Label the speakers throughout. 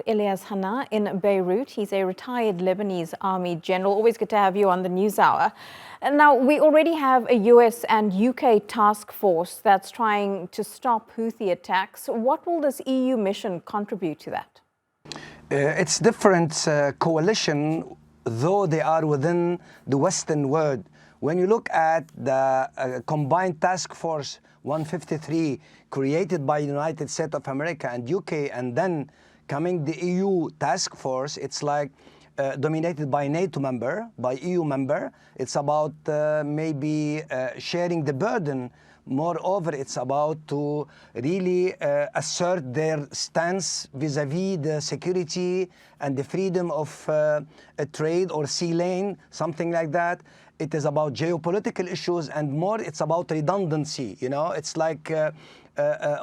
Speaker 1: Elias Hanna in Beirut. He's a retired Lebanese army general. Always good to have you on the News Hour. And now, we already have a US and UK task force that's trying to stop Houthi attacks. What will this EU mission contribute to that?
Speaker 2: It's different coalition, though they are within the Western world. When you look at the combined task force 153 created by the United States of America and UK, and then coming the EU task force, it's like dominated by NATO member, by EU member. It's about maybe sharing the burden. Moreover, it's about to really assert their stance vis-a-vis the security and the freedom of a trade or sea lane, something like that. It is about geopolitical issues, and more it's about redundancy. You know, it's like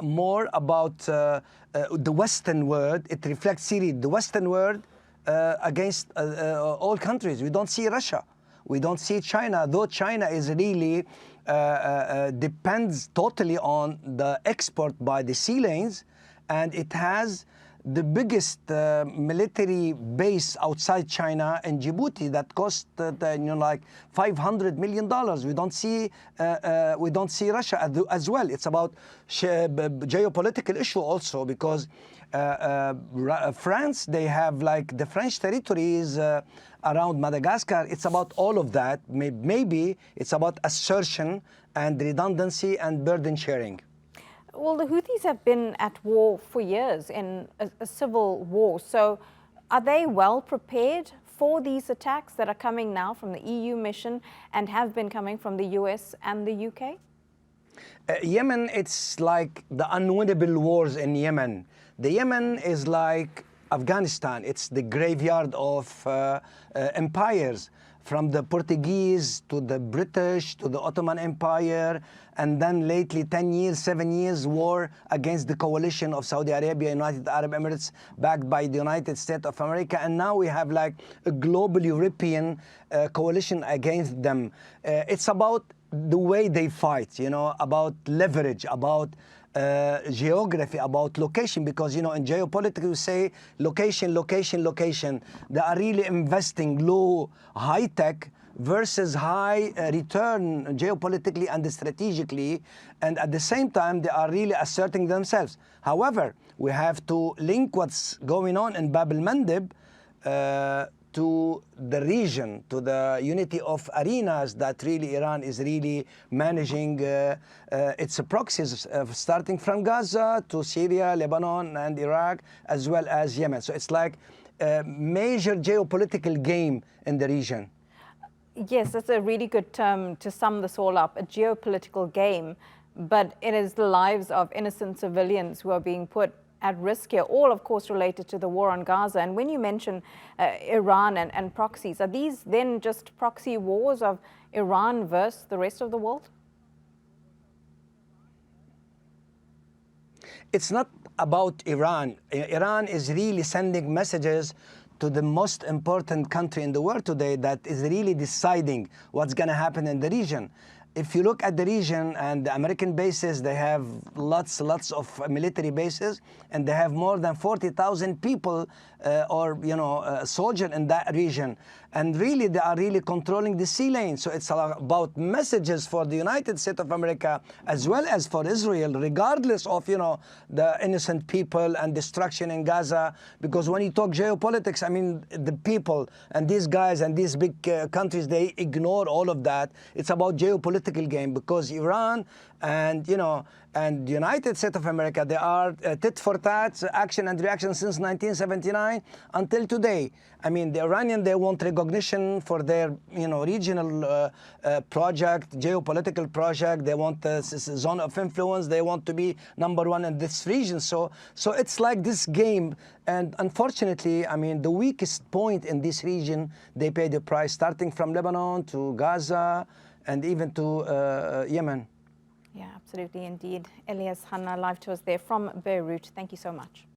Speaker 2: more about the Western world. It reflects really the Western world against all countries. We don't see Russia. We don't see China, though China is really depends totally on the export by the sea lanes, and it has the biggest military base outside China in Djibouti that cost like $500 million. We don't see Russia as well. It's about geopolitical issue also, because France, they have like the French territories around Madagascar. It's about all of that. Maybe it's about assertion and redundancy and burden sharing.
Speaker 1: Well, the Houthis have been at war for years, in a civil war. So are they well prepared for these attacks that are coming now from the EU mission and have been coming from the US and the UK?
Speaker 2: Yemen, it's like the unwinnable wars in Yemen. The Yemen is like Afghanistan. It's the graveyard of empires, from the Portuguese to the British to the Ottoman Empire, and then lately 7 years war against the coalition of Saudi Arabia, United Arab Emirates, backed by the United States of America. And now we have like a global European coalition against them. It's about the way they fight, you know, about leverage, about geography, about location, because, you know, in geopolitics you say location, location, location. They are really investing low, high tech versus high return geopolitically and strategically, and at the same time they are really asserting themselves. However, we have to link what's going on in Bab el-Mandeb to the region, to the unity of arenas that really Iran is really managing its proxies, starting from Gaza to Syria, Lebanon, and Iraq, as well as Yemen. So it's like a major geopolitical game in the region.
Speaker 1: Yes, that's a really good term to sum this all up, a geopolitical game, but it is the lives of innocent civilians who are being put at risk here, all of course related to the war on Gaza. And when you mention Iran and proxies, are these then just proxy wars of Iran versus the rest of the world?
Speaker 2: It's not about Iran. Iran is really sending messages to the most important country in the world today that is really deciding what's going to happen in the region. If you look at the region and the American bases, they have lots of military bases, and they have more than 40,000 people soldiers in that region. And really, they are really controlling the sea lane. So it's about messages for the United States of America as well as for Israel, regardless of, you know, the innocent people and destruction in Gaza. Because when you talk geopolitics, I mean, the people and these guys and these big countries, they ignore all of that. It's about geopolitical game, because Iran and, you know, and the United States of America, they are tit for tat, action and reaction since 1979 until today. I mean, the Iranian, they want recognition for their, you know, regional project, geopolitical project. They want a zone of influence. They want to be #1 in this region. So it's like this game. And unfortunately, I mean, the weakest point in this region, they pay the price, starting from Lebanon to Gaza and even to Yemen.
Speaker 1: Yeah, absolutely, indeed. Elias Hanna, live to us there from Beirut. Thank you so much.